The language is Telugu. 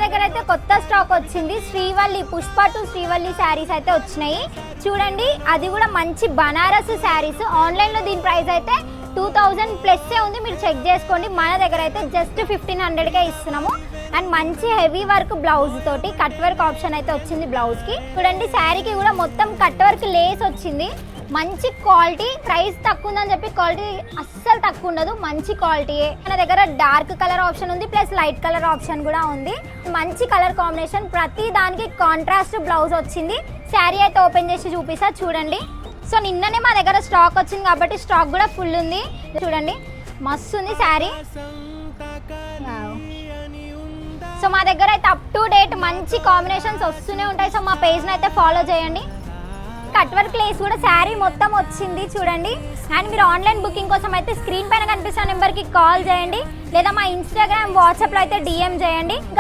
దగ్గర అయితే కొత్త స్టాక్ వచ్చింది. శ్రీవల్లి పుష్ప టు శ్రీవల్లి శారీస్ అయితే వచ్చినాయి చూడండి. అది కూడా మంచి బనారస్ శారీస్. ఆన్లైన్లో దీని ప్రైస్ అయితే 2000 ప్లస్ ఉంది, మీరు చెక్ చేసుకోండి. మన దగ్గర అయితే జస్ట్ 1500కే ఇస్తున్నాము. అండ్ మంచి హెవీ వర్క్ బ్లౌజ్ తోటి కట్ వర్క్ ఆప్షన్ అయితే వచ్చింది బ్లౌజ్కి. చూడండి శారీకి కూడా మొత్తం కట్ వర్క్ లేస్ వచ్చింది. మంచి క్వాలిటీ, ప్రైస్ తక్కువ ఉందని చెప్పి క్వాలిటీ అస్సలు తక్కువ ఉండదు, మంచి క్వాలిటీ. మన దగ్గర డార్క్ కలర్ ఆప్షన్ ఉంది, ప్లస్ లైట్ కలర్ ఆప్షన్ కూడా ఉంది. మంచి కలర్ కాంబినేషన్, ప్రతి దానికి కాంట్రాస్ట్ బ్లౌజ్ వచ్చింది. శారీ అయితే ఓపెన్ చేసి చూపిస్తా చూడండి. సో నిన్ననే మా దగ్గర స్టాక్ వచ్చింది కాబట్టి స్టాక్ కూడా ఫుల్ ఉంది. చూడండి మస్తు ఉంది శారీ. సో మా దగ్గర అయితే అప్ టు డేట్ మంచి కాంబినేషన్స్ వస్తూనే ఉంటాయి. సో మా పేజ్ని అయితే ఫాలో చేయండి. కట్ వర్క్ లేస్ కూడా శారీ మొత్తం వచ్చింది చూడండి. అండ్ మీరు ఆన్లైన్ బుకింగ్ కోసం అయితే స్క్రీన్ పైన కనిపిస్తున్న నెంబర్కి కాల్ చేయండి, లేదా మా ఇన్స్టాగ్రామ్ వాట్సాప్లో అయితే డిఎం చేయండి. ఇంకా